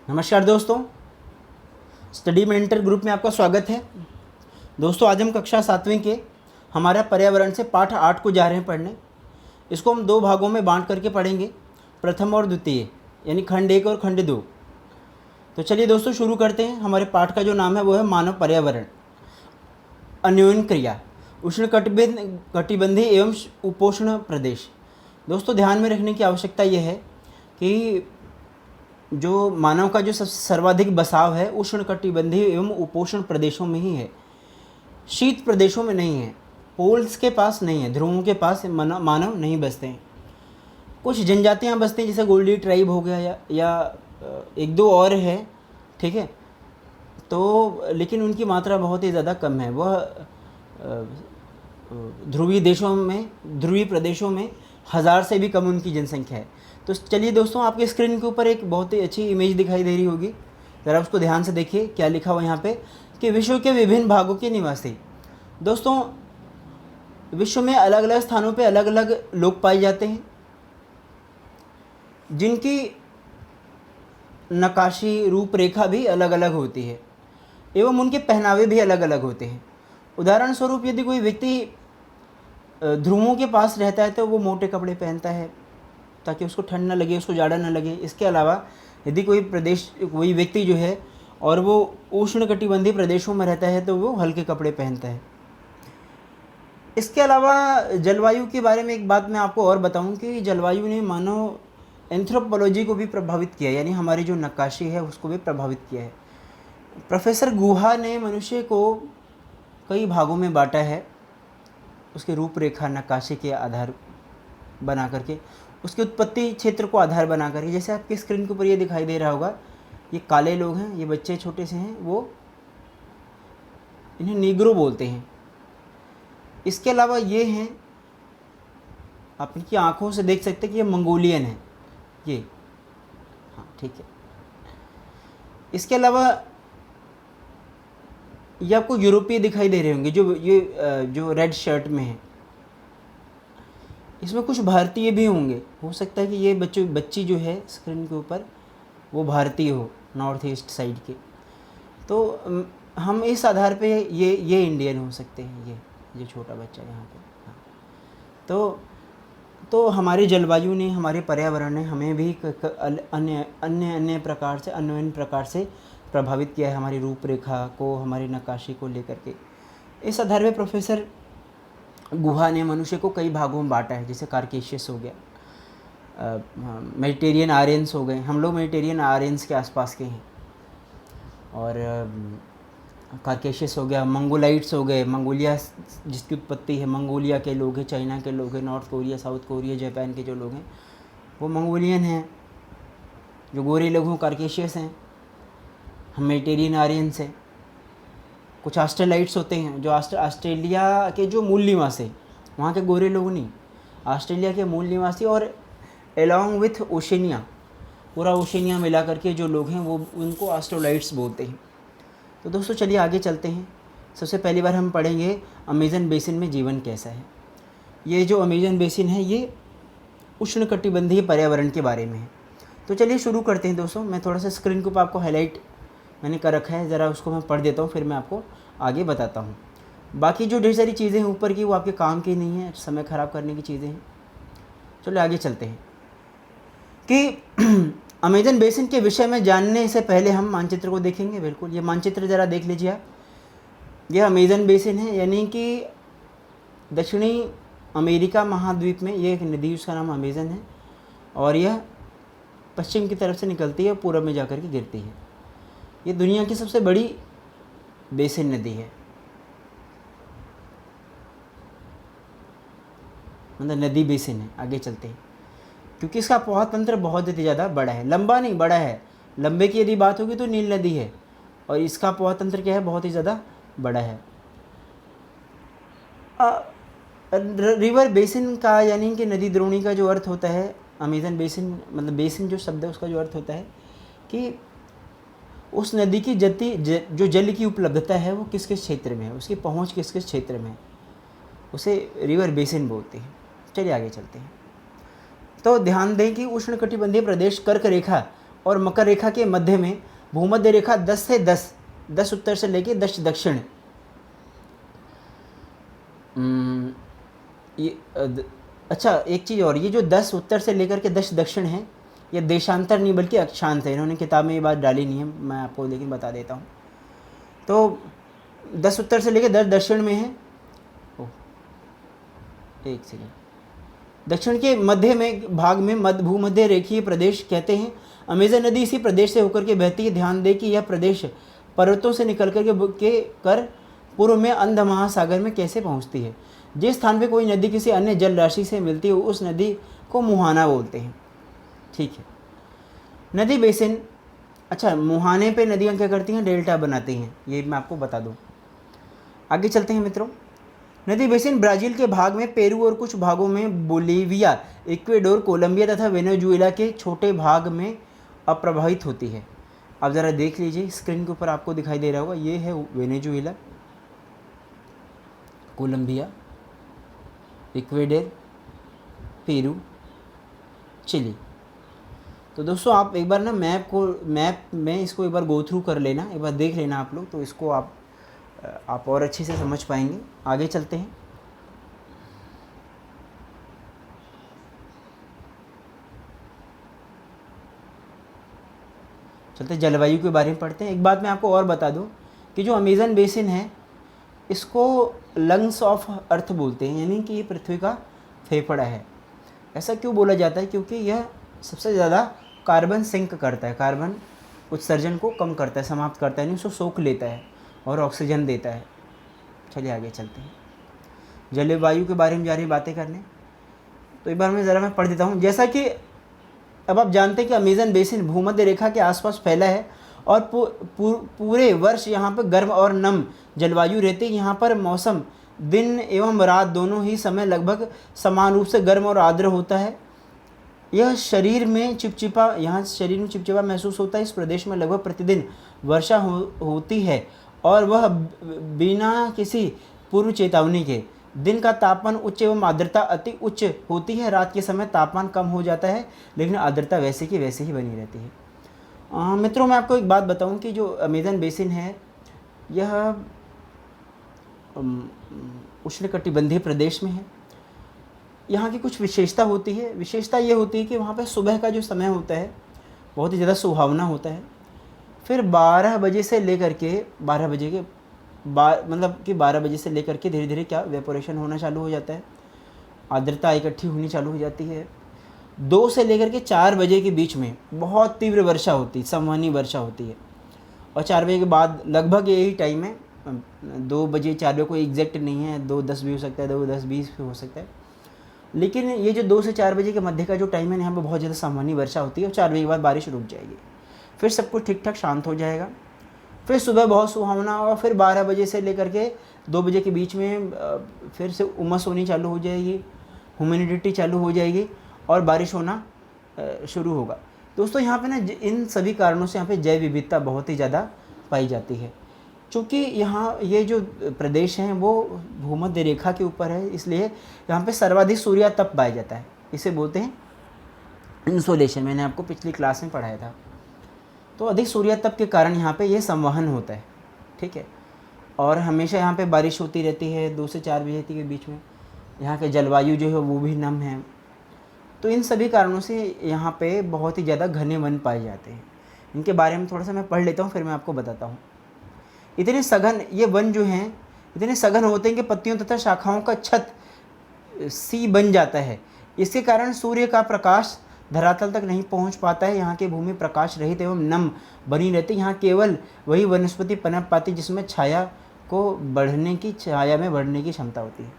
नमस्कार दोस्तों, study mentor group में आपका स्वागत है। दोस्तों, आज हम कक्षा 7वीं के हमारा पर्यावरण से पाठ 8 को जा रहे हैं पढ़ने। इसको हम दो भागों में बांट करके पढ़ेंगे, प्रथम और द्वितीय, यानी खंड 1 और खंड 2। तो चलिए दोस्तों शुरू करते हैं। हमारे पाठ का जो नाम है वो है मानव पर्यावरण, अन्योन्य क्रिया, कटिबंधीय एवं उपोष्ण प्रदेश। दोस्तों, ध्यान में रखने की आवश्यकता यह है कि जो मानव का जो सबसे सर्वाधिक बसाव है उष्णकटिबंधीय एवं उपोष्ण प्रदेशों में ही है, शीत प्रदेशों में नहीं है, पोल्स के पास नहीं है, ध्रुवों के पास मानव नहीं बसते हैं। कुछ जनजातियां बसते हैं, जैसे गोल्डी ट्राइब हो गया या एक दो और है, ठीक है। तो लेकिन उनकी मात्रा बहुत ही ज़्यादा कम है। वह ध्रुवीय प्रदेशों में 1000 से भी कम उनकी जनसंख्या है। तो चलिए दोस्तों, आपके स्क्रीन के ऊपर एक बहुत ही अच्छी इमेज दिखाई दे रही होगी, ज़रा उसको ध्यान से देखिए। क्या लिखा हुआ यहाँ पे कि विश्व के विभिन्न भागों के निवासी। दोस्तों, विश्व में अलग अलग स्थानों पे अलग अलग लोग पाए जाते हैं, जिनकी नक्काशी रूपरेखा भी अलग अलग होती है एवं उनके पहनावे भी अलग अलग होते हैं। उदाहरण स्वरूप, यदि कोई व्यक्ति ध्रुवों के पास रहता है तो वो मोटे कपड़े पहनता है ताकि उसको ठंड न लगे, उसको जाड़ा न लगे। इसके अलावा यदि कोई व्यक्ति जो है और वो उष्णकटिबंधीय प्रदेशों में रहता है तो वो हल्के कपड़े पहनता है। इसके अलावा जलवायु के बारे में एक बात मैं आपको और बताऊं कि जलवायु ने मानव एंथ्रोपोलॉजी को भी प्रभावित किया, यानी हमारी जो नक्काशी है उसको भी प्रभावित किया है। प्रोफेसर गुहा ने मनुष्य को कई भागों में बांटा है, उसके रूपरेखा नक्काशी के आधार बना करके, उसके उत्पत्ति क्षेत्र को आधार बना करके। जैसे आपकी स्क्रीन के ऊपर ये दिखाई दे रहा होगा, ये काले लोग हैं, ये बच्चे छोटे से हैं, वो इन्हें नीग्रो बोलते हैं। इसके अलावा ये हैं, आप इनकी आंखों से देख सकते हैं कि ये मंगोलियन है, ये, हाँ ठीक है। इसके अलावा ये आपको यूरोपीय दिखाई दे रहे होंगे, जो रेड शर्ट में है। इसमें कुछ भारतीय भी होंगे, हो सकता है कि ये बच्ची जो है स्क्रीन के ऊपर वो भारतीय हो, नॉर्थ ईस्ट साइड के। तो हम इस आधार पे ये इंडियन हो सकते हैं, ये छोटा बच्चा यहाँ पे। हाँ, तो हमारी जलवायु ने, हमारे पर्यावरण ने हमें भी अन्य प्रकार से, अन्य प्रकार से प्रभावित किया है, हमारी रूपरेखा को, हमारी नक्काशी को लेकर के। इस आधार पे प्रोफेसर गुहा ने मनुष्य को कई भागों में बांटा है, जैसे कार्केशियस हो गया, मेडिटेरियन आर्यंस हो गए, हम लोग मेडिटेरियन आर्यंस के आसपास के हैं, और कार्केशियस हो गया, मंगोलाइट्स हो गए, मंगोलिया जिसकी उत्पत्ति है, मंगोलिया के लोग हैं, चाइना के लोग हैं, north Korea, south Korea, Japan के जो लोग हैं वो मंगोलियन हैं। जो गोरे लोग हैं कार्केशियस हैं, हम मेडिटेरियन आर्यंस हैं। कुछ ऑस्ट्रेलाइट्स होते हैं, जो ऑस्ट्रेलिया के जो मूल निवासी, वहाँ के गोरे लोग नहीं, ऑस्ट्रेलिया के मूल निवासी, और एलॉन्ग विथ ओशनिया, पूरा ओशनिया मिला करके जो लोग हैं वो उनको ऑस्ट्रोलाइट्स बोलते हैं। तो दोस्तों चलिए आगे चलते हैं। सबसे पहली बार हम पढ़ेंगे अमेजन बेसिन में जीवन कैसा है। ये जो अमेजन बेसिन है ये उष्णकटिबंधीय पर्यावरण के बारे में है। तो चलिए शुरू करते हैं दोस्तों। मैं थोड़ा सा स्क्रीन के ऊपर आपको हाईलाइट मैंने कर रखा है, ज़रा उसको मैं पढ़ देता हूँ, फिर मैं आपको आगे बताता हूँ। बाकी जो ढेर सारी चीज़ें हैं ऊपर की, वो आपके काम की नहीं है, समय ख़राब करने की चीज़ें हैं। चलो आगे चलते हैं कि अमेजन बेसिन के विषय में जानने से पहले हम मानचित्र को देखेंगे। बिल्कुल, ये मानचित्र ज़रा देख लीजिए आप। यह अमेजन बेसिन है, यानी कि दक्षिणी अमेरिका महाद्वीप में ये एक नदी, उसका नाम अमेजन है, और यह पश्चिम की तरफ से निकलती है, पूरब में जाकर के गिरती है। ये दुनिया की सबसे बड़ी बेसिन नदी है, मतलब नदी बेसिन है। आगे चलते हैं, क्योंकि इसका प्रवाह तंत्र बहुत ही ज़्यादा बड़ा है, लंबा नहीं बड़ा है। लंबे की यदि बात होगी तो नील नदी है, और इसका प्रवाह तंत्र क्या है, बहुत ही ज़्यादा बड़ा है। रिवर बेसिन का, यानी कि नदी द्रोणी का जो अर्थ होता है, अमेजन बेसिन मतलब बेसिन जो शब्द है उसका जो अर्थ होता है कि उस नदी की जो जल की उपलब्धता है वो किस किस क्षेत्र में है, उसकी पहुंच किस किस क्षेत्र में है, उसे रिवर बेसिन बोलते हैं। चलिए आगे चलते हैं। तो ध्यान दें कि उष्णकटिबंधीय प्रदेश कर्क रेखा और मकर रेखा के मध्य में भूमध्य रेखा 10 से 10 उत्तर से लेके 10 दक्षिण। अच्छा एक चीज़ और, ये जो 10 उत्तर से लेकर के 10 दक्षिण है, ये देशांतर नहीं बल्कि अक्षांत है। इन्होंने किताब में ये बात डाली नहीं है, मैं आपको लेकिन बता देता हूँ। तो 10 उत्तर से लेकर 10 दक्षिण में है। एक सेकेंड, दक्षिण के मध्य में भाग में भूमध्य रेखीय प्रदेश कहते हैं। अमेजन नदी इसी प्रदेश से होकर के बहती है। ध्यान दें कि यह प्रदेश पर्वतों से निकल कर पूर्व में अंध महासागर में कैसे पहुंचती है। जिस स्थान पे कोई नदी किसी अन्य जल राशि से मिलती है उस नदी को मुहाना बोलते हैं। ठीक है, नदी बेसिन। अच्छा, मुहाने पे नदियाँ क्या करती हैं, डेल्टा बनाती हैं, ये मैं आपको बता दूँ। आगे चलते हैं मित्रों। नदी बेसिन ब्राज़ील के भाग में, पेरू और कुछ भागों में बोलीविया, इक्वेडोर, कोलंबिया तथा वेनेजुएला के छोटे भाग में अप्रभावित होती है। अब ज़रा देख लीजिए, स्क्रीन के ऊपर आपको दिखाई दे रहा होगा, ये है Venezuela, Colombia, Ecuador, Peru, Chile. तो दोस्तों आप एक बार ना मैप में इसको एक बार गो थ्रू कर लेना, एक बार देख लेना आप लोग, तो इसको आप और अच्छे से समझ पाएंगे। आगे चलते हैं। जलवायु के बारे में पढ़ते हैं। एक बात मैं आपको और बता दूं कि जो अमेज़न बेसिन है इसको लंग्स ऑफ अर्थ बोलते हैं, यानी कि ये पृथ्वी का फेफड़ा है। ऐसा क्यों बोला जाता है, क्योंकि यह सबसे ज़्यादा कार्बन सिंक करता है, कार्बन उत्सर्जन को कम करता है, समाप्त करता है, यानी उसको सोख लेता है और ऑक्सीजन देता है। चलिए आगे चलते हैं। जलवायु के बारे में जा रही बातें करने, तो एक बार मैं पढ़ देता हूँ। जैसा कि अब आप जानते हैं कि अमेज़न बेसिन भूमध्य रेखा के आसपास फैला है और पूरे वर्ष यहाँ पर गर्म और नम जलवायु रहती है। यहाँ पर मौसम दिन एवं रात दोनों ही समय लगभग समान रूप से गर्म और आर्द्र होता है। यह शरीर में चिपचिपा महसूस होता है। इस प्रदेश में लगभग प्रतिदिन वर्षा होती है और वह बिना किसी पूर्व चेतावनी के। दिन का तापमान उच्च एवं आर्द्रता अति उच्च होती है। रात के समय तापमान कम हो जाता है लेकिन आर्द्रता वैसे की वैसे ही बनी रहती है। मित्रों मैं आपको एक बात बताऊं कि जो अमेज़न बेसिन है यह उष्णकटिबंधीय प्रदेश में है। यहाँ की कुछ विशेषता होती है। विशेषता ये होती है कि वहाँ पर सुबह का जो समय होता है बहुत ही ज़्यादा सुहावना होता है। फिर 12 बजे से लेकर के 12 बजे से लेकर के धीरे धीरे क्या वेपोरेशन होना चालू हो जाता है, आर्द्रता इकट्ठी होनी चालू हो जाती है। 2 से लेकर के 4 बजे के बीच में बहुत तीव्र वर्षा होती है, संवहनी वर्षा होती है। और 4 बजे के बाद लगभग यही टाइम है, 2 बजे 4 बजे कोई एग्जैक्ट नहीं है, 2:10 भी हो सकता है, 2:10-20 भी हो सकता है। लेकिन ये जो 2 से 4 बजे के मध्य का जो टाइम है यहाँ पर बहुत ज़्यादा संवहनी वर्षा होती है और 4 बजे के बाद बारिश रुक जाएगी। फिर सब कुछ ठीक ठाक शांत हो जाएगा। फिर सुबह बहुत सुहावना और फिर 12 बजे से लेकर के 2 बजे के बीच में फिर से उमस होनी चालू हो जाएगी, ह्यूमिडिटी चालू हो जाएगी और बारिश होना शुरू होगा। दोस्तों यहाँ पे ना इन सभी कारणों से यहाँ पे जैव विविधता बहुत ही ज़्यादा पाई जाती है। चूँकि यहाँ ये जो प्रदेश हैं वो भूमध्य रेखा के ऊपर है, इसलिए यहाँ पे सर्वाधिक सूर्यातप पाया जाता है। इसे बोलते हैं इंसोलेशन, मैंने आपको पिछली क्लास में पढ़ाया था। तो अधिक सूर्यातप के कारण यहाँ पे ये संवहन होता है, ठीक है। और हमेशा यहाँ पे बारिश होती रहती है 2 से 4 बजे के बीच में। यहाँ के जलवायु जो है वो भी नम है। तो इन सभी कारणों से यहाँ पे बहुत ही ज़्यादा घने वन पाए जाते हैं। इनके बारे में थोड़ा सा मैं पढ़ लेता हूँ, फिर मैं आपको बताता हूँ। इतने सघन ये वन जो हैं इतने सघन होते हैं कि पत्तियों तथा शाखाओं का छत सी बन जाता है। इसके कारण सूर्य का प्रकाश धरातल तक नहीं पहुंच पाता है। यहाँ की भूमि प्रकाश रहित एवं नम बनी रहती है। यहाँ केवल वही वनस्पति पनप पाती जिसमें छाया में बढ़ने की क्षमता होती है।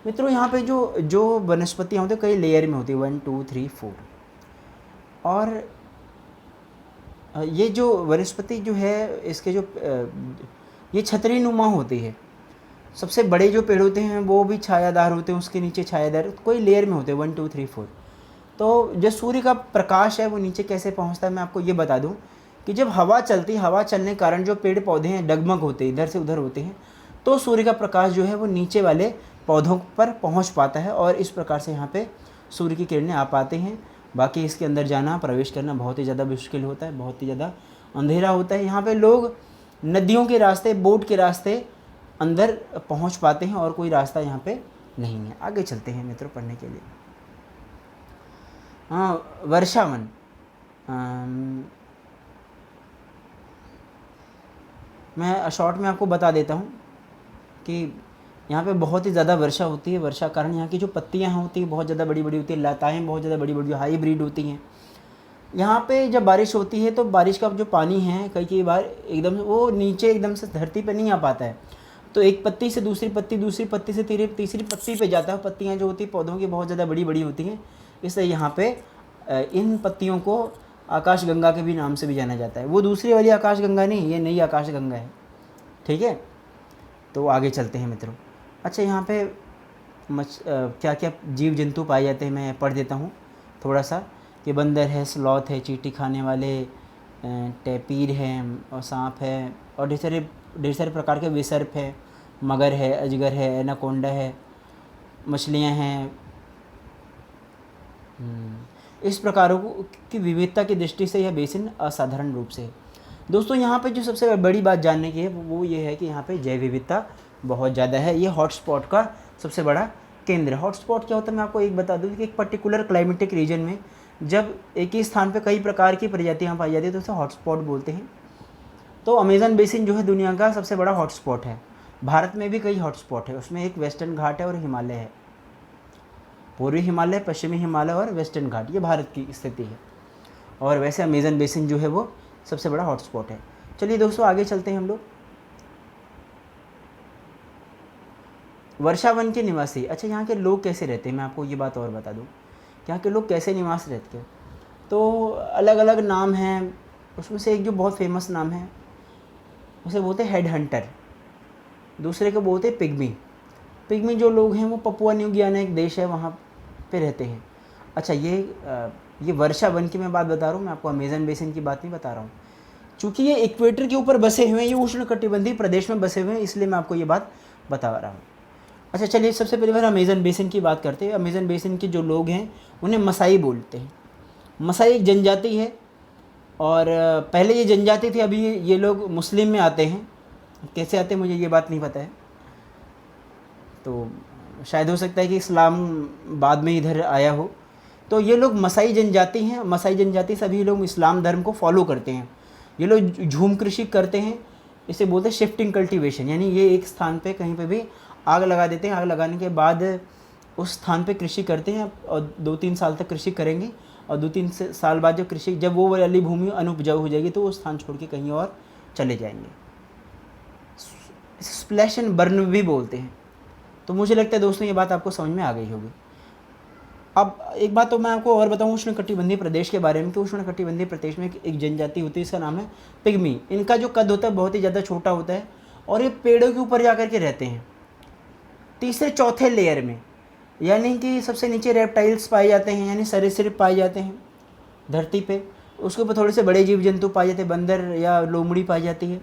मित्रों यहाँ पे जो वनस्पतियाँ होती है कई लेयर में होती है, 1 2 3 4। और ये जो वनस्पति जो है इसके ये छतरी नुमा होती है। सबसे बड़े जो पेड़ होते हैं वो भी छायादार होते हैं, उसके नीचे छायादार कोई लेयर में होते हैं 1 2 3 4। तो जो सूर्य का प्रकाश है वो नीचे कैसे पहुंचता है मैं आपको ये बता दूं कि जब हवा चलने के कारण जो पेड़ पौधे हैं डगमग होते हैं, इधर से उधर होते हैं, तो सूर्य का प्रकाश जो है वो नीचे वाले पौधों पर पहुंच पाता है और इस प्रकार से यहाँ पे सूर्य की किरणें आ पाती हैं बाकी इसके अंदर जाना, प्रवेश करना बहुत ही ज़्यादा मुश्किल होता है, बहुत ही ज़्यादा अंधेरा होता है। यहाँ पे लोग नदियों के रास्ते, बोट के रास्ते अंदर पहुँच पाते हैं और कोई रास्ता यहाँ पे नहीं है। आगे चलते हैं मित्रों पढ़ने के लिए। हाँ, वर्षावन। मैं शॉर्ट में आपको बता देता हूँ कि यहाँ पे बहुत ही ज़्यादा वर्षा होती है। वर्षा कारण यहाँ की जो पत्तियाँ होती हैं बहुत ज़्यादा बड़ी बड़ी होती है, लताएँ बहुत ज़्यादा बड़ी बड़ी हाईब्रिड होती हैं। यहाँ पे जब बारिश होती है तो बारिश का जो पानी है कई बार एकदम वो नीचे एकदम से धरती पे नहीं आ पाता है, तो एक पत्ती से दूसरी पत्ती, दूसरी पत्ती से तीसरी पत्ती पे जाता है। पत्तियाँ जो होती हैं पौधों की बहुत ज़्यादा बड़ी बड़ी होती हैं, इसलिए यहाँ पे इन पत्तियों को आकाशगंगा के भी नाम से भी जाना जाता है। वो दूसरी वाली आकाशगंगा नहीं, ये नई आकाशगंगा है, ठीक है। तो आगे चलते हैं मित्रों। अच्छा, यहाँ पे क्या क्या जीव जंतु पाए जाते हैं मैं पढ़ देता हूँ थोड़ा सा, कि बंदर है, स्लॉथ है, चींटी खाने वाले टैपीर हैं और सांप है, और ढेर सारे प्रकार के विसर्प है, मगर है, अजगर है, एनाकोंडा है, मछलियाँ हैं। इस प्रकारों की विविधता की दृष्टि से यह बेसिन असाधारण रूप से। दोस्तों यहाँ पे जो सबसे बड़ी बात जानने की है वो ये है कि यहाँ पे जैव विविधता बहुत ज़्यादा है। ये हॉटस्पॉट का सबसे बड़ा केंद्र है। हॉटस्पॉट क्या होता है मैं आपको एक बता दूँ कि एक पर्टिकुलर क्लाइमेटिक रीजन में जब एक ही स्थान पे कई प्रकार की प्रजातियाँ पाई जाती है तो उसे हॉटस्पॉट बोलते हैं। तो अमेज़न बेसिन जो है दुनिया का सबसे बड़ा हॉटस्पॉट है। भारत में भी कई हॉटस्पॉट है, उसमें एक वेस्टर्न घाट है और हिमालय है। पूर्वी हिमालय, पश्चिमी हिमालय और वेस्टर्न घाट, ये भारत की स्थिति है। और वैसे अमेज़न बेसिन जो है वो सबसे बड़ा हॉटस्पॉट है। चलिए दोस्तों आगे चलते हैं हम लोग। वर्षावन के निवासी। अच्छा, यहाँ के लोग कैसे रहते हैं मैं आपको ये बात और बता दूँ, यहाँ के लोग कैसे निवास रहते हैं। तो अलग अलग नाम हैं, उसमें से एक जो बहुत फेमस नाम है उसे बोलते हैं हेड हंटर, दूसरे को बोलते हैं पिग्मी। पिग्मी जो लोग हैं वो पपुआ न्यू गियाना एक देश है वहाँ पे रहते हैं। अच्छा, ये वर्षावन की मैं बात बता रहा हूँ, मैं आपको अमेज़न बेसिन की बात नहीं बता रहा हूँ। चूँकि ये इक्वेटर के ऊपर बसे हुए हैं, ये उष्णकटिबंधीय प्रदेश में बसे हुए हैं, इसलिए मैं आपको ये बात बता रहा हूँ। अच्छा चलिए, सबसे पहले बार अमेज़न बेसिन की बात करते हैं। अमेज़न बेसिन के जो लोग हैं उन्हें मसाई बोलते हैं। मसाई एक जनजाति है, और पहले ये जनजाति थी, अभी ये लोग मुस्लिम में आते हैं। कैसे आते हैं मुझे ये बात नहीं पता है, तो शायद हो सकता है कि इस्लाम बाद में इधर आया हो। तो ये लोग मसाई जनजाति हैं। मसाई जनजाति सभी लोग इस्लाम धर्म को फॉलो करते हैं। ये लोग झूम कृषि करते हैं, इसे बोलते हैं शिफ्टिंग कल्टीवेशन, यानी ये एक स्थान पे कहीं पे भी आग लगा देते हैं। आग लगाने के बाद उस स्थान पे कृषि करते हैं और 2-3 साल तक कृषि करेंगे, और 2-3 साल बाद जब वो वाली भूमि अनुपजाऊ हो जाएगी तो वो स्थान छोड़ के कहीं और चले जाएंगे। स्प्लैश एंड बर्न भी बोलते हैं। तो मुझे लगता है दोस्तों ये बात आपको समझ में आ गई होगी। अब एक बात तो मैं आपको और बताऊँ उष्णकटिबंधीय प्रदेश के बारे में, कि उष्णकटिबंधीय प्रदेश में एक जनजाति होती है, इसका नाम है पिग्मी। इनका जो कद होता है बहुत ही ज़्यादा छोटा होता है, और ये पेड़ों के ऊपर जाकर के रहते हैं, तीसरे चौथे लेयर में, यानी कि सबसे नीचे रेप्टाइल्स पाए जाते हैं, यानी सरीसृप पाए जाते हैं धरती पे। उसके ऊपर थोड़े से बड़े जीव जंतु पाए जाते हैं, बंदर या लोमड़ी पाई जाती है,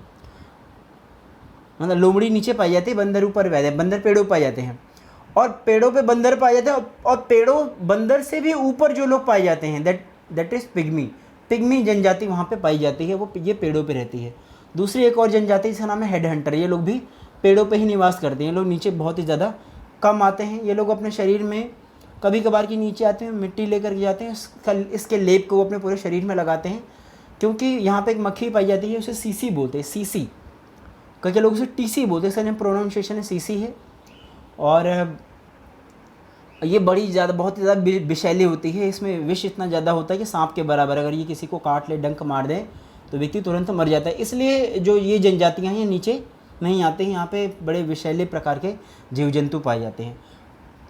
मतलब लोमड़ी नीचे पाई जाती है, बंदर ऊपर पाए जाते हैं, बंदर पेड़ों पाए जाते हैं, और पेड़ों पे बंदर पाए जाते हैं, और पेड़ों बंदर से भी ऊपर जो लोग पाए जाते हैं दैट इज़ पिग्मी। पिग्मी जनजाति वहाँ पे पाई जाती है, वो ये पेड़ों पे रहती है। दूसरी एक और जनजाति जिसका नाम है हेड हंटर, ये लोग भी पेड़ों पे ही निवास करते हैं। ये लोग नीचे बहुत ही ज़्यादा कम आते हैं। ये लोग अपने शरीर में कभी कभार के नीचे आते हैं, मिट्टी लेकर के जाते हैं, इसके लेप को वो अपने पूरे शरीर में लगाते हैं, क्योंकि यहाँ पे एक मक्खी पाई जाती है, उसे सीसी बोलते हैं, सीसी। कई लोग उसे टीसी बोलते हैं, इसका प्रोनाउंसिएशन है सीसी है। और ये बहुत ही ज़्यादा विषैली होती है, इसमें विष इतना ज़्यादा होता है कि सांप के बराबर, अगर ये किसी को काट ले, डंक मार दे तो व्यक्ति तुरंत मर जाता है। इसलिए जो ये जनजातियाँ हैं नीचे नहीं आते हैं, यहाँ पे बड़े विषैले प्रकार के जीव जंतु पाए जाते हैं।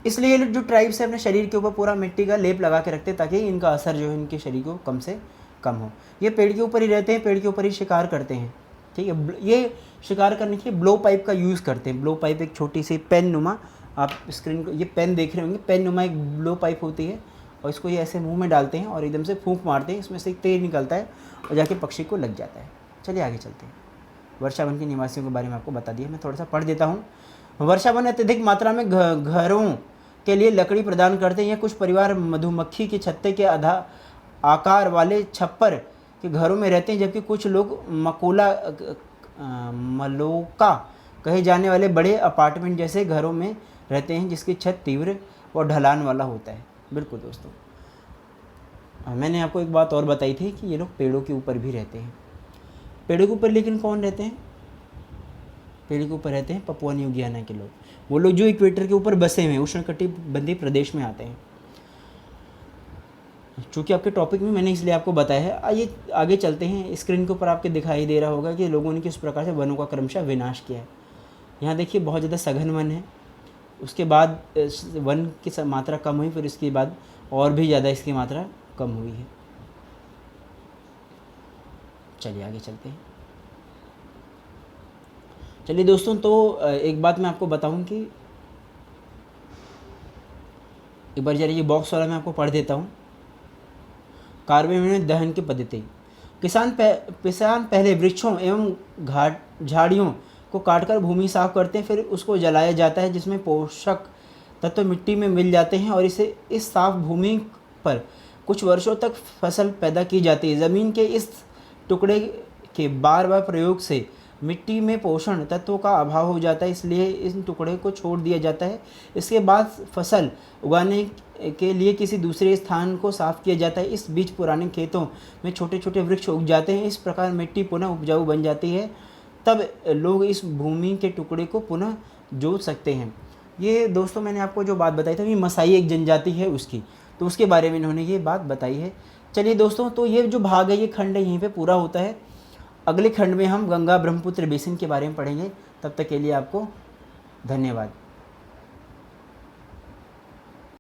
इसलिए ये जो ट्राइब्स है अपने शरीर के ऊपर पूरा मिट्टी का लेप लगा के रखते हैं, ताकि इनका असर जो है इनके शरीर को कम से कम हो। ये पेड़ के ऊपर ही रहते हैं, पेड़ के ऊपर ही शिकार करते हैं, ठीक है। ये शिकार करने के लिए ब्लो पाइप का यूज़ करते हैं। ब्लो पाइप एक छोटी सी पेन नुमा, आप स्क्रीन को ये पेन देख रहे होंगे, पेन नुमा एक ब्लो पाइप होती है, और इसको ये ऐसे मुंह में डालते हैं और एकदम से फूंक मारते हैं, इसमें से एक तेल निकलता है और जाके पक्षी को लग जाता है। चलिए आगे चलते हैं। वर्षावन के निवासियों के बारे में आपको बता दिया, मैं थोड़ा सा पढ़ देता हूँ। वर्षावन अत्यधिक मात्रा में घरों के लिए लकड़ी प्रदान करते हैं। या कुछ परिवार मधुमक्खी के छत्ते के आधा आकार वाले छप्पर के घरों में रहते हैं, जबकि कुछ लोग मलोका कहे जाने वाले बड़े अपार्टमेंट जैसे घरों में रहते हैं, जिसकी छत तीव्र और ढलान वाला होता है। बिल्कुल दोस्तों, मैंने आपको एक बात और बताई थी कि ये लोग पेड़ों के ऊपर भी रहते हैं। पेड़ों के ऊपर लेकिन कौन रहते हैं? पेड़ के ऊपर रहते हैं पपुआ न्यू गियाना के लोग, वो लोग जो इक्वेटर के ऊपर बसे हुए हैं, उष्णकटिबंधीय प्रदेश में आते हैं। चूँकि आपके टॉपिक में मैंने इसलिए आपको बताया है। आइए आगे चलते हैं। स्क्रीन के ऊपर आपके दिखाई दे रहा होगा कि लोगों ने किस प्रकार से वनों का क्रमशः विनाश किया है। यहाँ देखिए बहुत ज़्यादा सघन वन है, उसके बाद वन की मात्रा कम हुई, फिर इसके बाद और भी ज़्यादा इसकी मात्रा कम हुई है। चलिए आगे चलते हैं। चलिए दोस्तों, तो एक बात मैं आपको बताऊं कि एक बार जरा ये बॉक्स वाला मैं आपको पढ़ देता हूँ। कार्बन दहन की पद्धति। किसान पहले वृक्षों एवं झाड़ियों को काटकर भूमि साफ करते हैं, फिर उसको जलाया जाता है, जिसमें पोषक तत्व मिट्टी में मिल जाते हैं और इस साफ भूमि पर कुछ वर्षों तक फसल पैदा की जाती है। ज़मीन के इस टुकड़े के बार बार प्रयोग से मिट्टी में पोषण तत्वों का अभाव हो जाता है, इसलिए इस टुकड़े को छोड़ दिया जाता है। इसके बाद फसल उगाने के लिए किसी दूसरे स्थान को साफ किया जाता है। इस बीच पुराने खेतों में छोटे छोटे वृक्ष उग जाते हैं। इस प्रकार मिट्टी पुनः उपजाऊ बन जाती है। तब लोग इस भूमि के टुकड़े को पुनः जोत सकते हैं। ये दोस्तों मैंने आपको जो बात बताई थी, ये मसाई एक जनजाति है उसकी, तो उसके बारे में इन्होंने ये बात बताई है। चलिए दोस्तों, तो ये जो भाग है, ये खंड है, यहीं पे पूरा होता है। अगले खंड में हम गंगा ब्रह्मपुत्र बेसिन के बारे में पढ़ेंगे। तब तक के लिए आपको धन्यवाद।